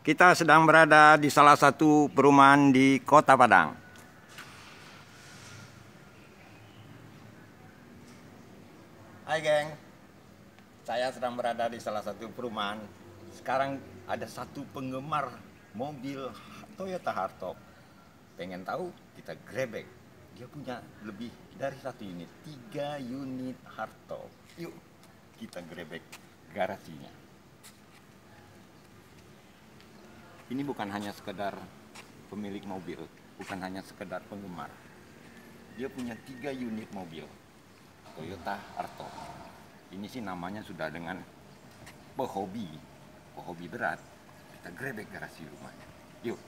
Kita sedang berada di salah satu perumahan di Kota Padang. Hai geng, saya sedang berada di salah satu perumahan. Sekarang ada satu penggemar mobil Toyota Hardtop. Pengen tahu, kita grebek. Dia punya lebih dari satu unit, 3 unit Hardtop. Yuk, kita grebek garasinya. Ini bukan hanya sekedar pemilik mobil, bukan hanya sekedar penggemar. Dia punya 3 unit mobil Toyota Hardtop. Ini sih namanya sudah dengan pehobi berat. Kita grebek garasi rumahnya. Yuk.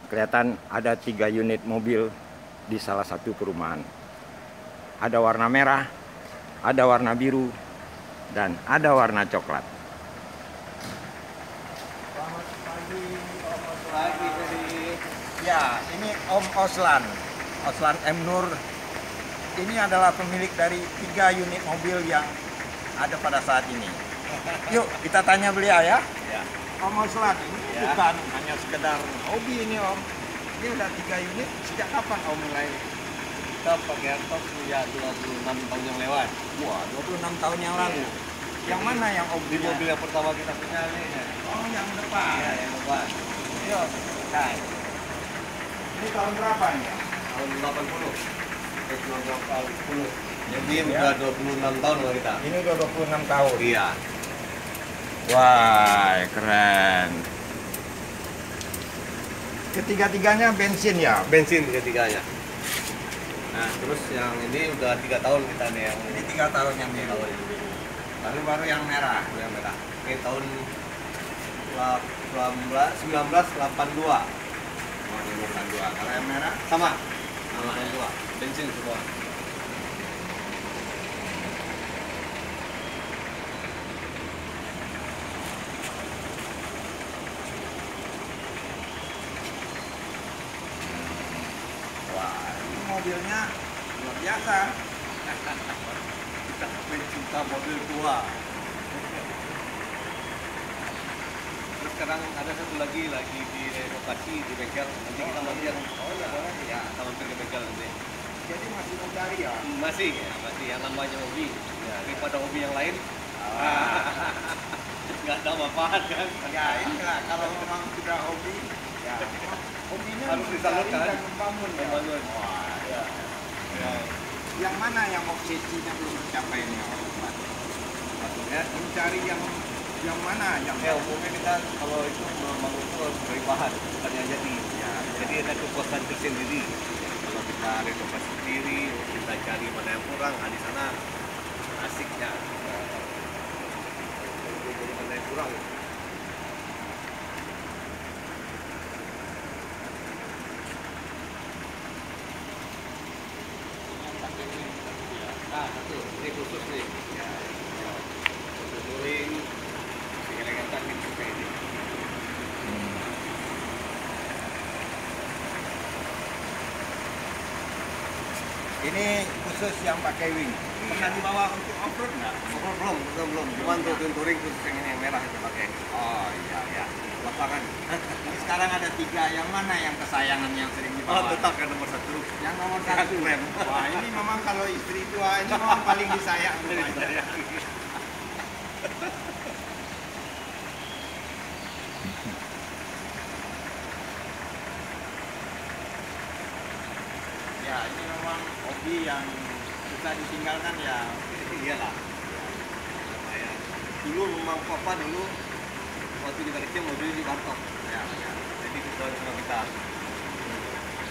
Kelihatan ada 3 unit mobil di salah satu perumahan. Ada warna merah, ada warna biru, dan ada warna coklat. Selamat pagi, Om Oslan. Ya, ini Om Oslan, Oslan M. Nur. Ini adalah pemilik dari 3 unit mobil yang ada pada saat ini. Yuk, kita tanya beliau ya. Om Oslan, ini bukan hanya sekedar hobi ini Om. Ini udah 3 unit, sejak kapan Om mulai? Kita pakai Hardtop sejak 26 tahun yang lewat. Wah, 26 tahun yang lalu. Yang mana yang Om Di punya? mobil yang pertama kita punya nih. Oh, yang depan. Ya, yang depan. Yuk, nah. Ini tahun berapa nih? Tahun 80. Tahun 80. Jadi Ya. udah 26 tahun sama kita. Ini udah 26 tahun. Iya. Wah, keren. Ketiga-tiganya bensin ya? Bensin ketiganya. Nah, terus yang ini udah 3 tahun kita nih yang Ini 3 tahun yang biru. tahun yang biru. Lalu baru yang merah. Yang merah. Ini tahun 1982. Oh, ini bukan 2. Kalau yang merah? Sama. Sama yang dua. Bensin semua. Wah, ini mobilnya luar biasa. Kita pencinta mobil tua. Terus sekarang ada satu lagi di lokasi di bengkel. Nanti kita mampir. Oh iya, boleh. Ya, kita mampir ke bengkel nanti. Jadi masih mencari ya? Masih, ya, masih yang namanya hobi. Ya, Daripada hobi yang lain, Ah. nggak ada manfaat kan? Ya inilah, kalau memang sudah hobi, ya hobinya Harus disalurkan. mencari dan membangun ya. Membangun. Wah, ya. Ya, Yang mana yang obsesinya belum tercapai ini Om? maksudnya, Mencari yang mana yang ya umumnya kita kalau itu membangun itu harus dari bahan, bukan yang jadi. ya, Jadi ada kepuasan tersendiri. Kalau kita renovasi sendiri, kita cari mana yang kurang, nah di sana asiknya. Jadi mana yang kurang. Nah, satu, ini khusus nih. Ya, untuk touring, elegan gitu kayak ini. ini khusus yang pakai wing. Pernah dibawa untuk off-road nggak? Belum. Cuman untuk touring khusus yang ini yang merah itu pakai. Oh iya. Ya, lapangan. Ini sekarang ada 3, yang mana yang kesayangan yang sering Oh, dibawa? tetap kan nomor 1. Yang nomor 1. Keren. Wah, ini memang kalau istri tua ini memang paling disayang. rupanya. Ya, ini memang hobi yang susah ditinggalkan ya. Iyalah. Lumayan. Dulu memang papa dulu waktu kita kecil mobil di Bartok. Ya, ya. Jadi kita sama kita.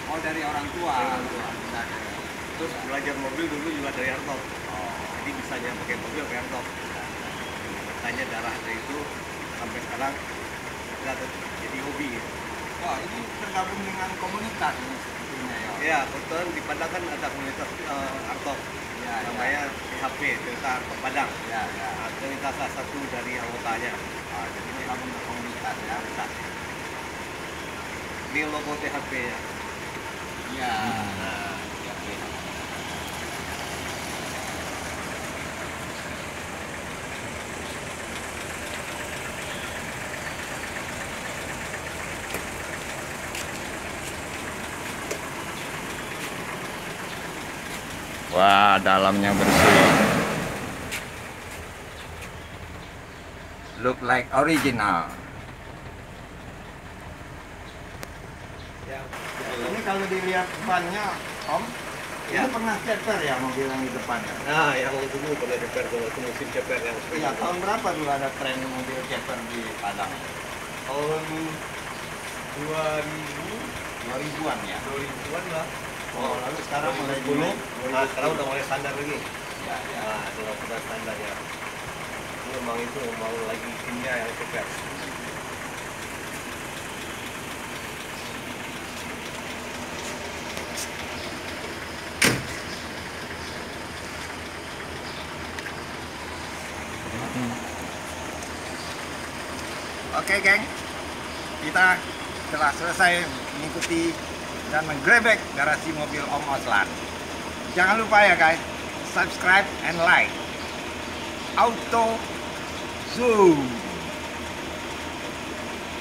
Oh, dari orang tua. Dari orang tua. Bisa, ya. Terus belajar mobil dulu juga dari Bartok. Oh, Jadi bisanya pakai mobil pakai Bartok. Makanya darah dari itu sampai sekarang kita jadi hobi. wah, ini tergabung dengan komunitas ini sebetulnya ya. Ya, kebetulan di Padang kan ada komunitas Bartok. Ya, Namanya HP Toyota Padang. Ya, ya. Nah, kita salah satu dari anggotanya. Jadi ini kamu berkomunitas ya. Nah, ini logo THP-nya. Ya. Nah, Wah, dalamnya bersih. Look like original. ya. Ini kalau dilihat depannya, Om, Ya. ini pernah ceper ya mobil yang di depannya? Nah, yang dulu pernah ceper kalau itu musim ceper yang Iya, tahun berapa dulu ada tren mobil ceper di Padang? tahun 2000 2000-an ya? 2000-an lah. Oh, lalu sekarang mulai 2010. Nah, sekarang udah mulai standar lagi. Ya, ya. Nah, sudah standar ya. Ini memang itu mau lagi timnya yang ceper. Oke, geng. Kita telah selesai mengikuti dan menggerebek garasi mobil Om Oslan. Jangan lupa ya guys, subscribe and like. Auto Zoom.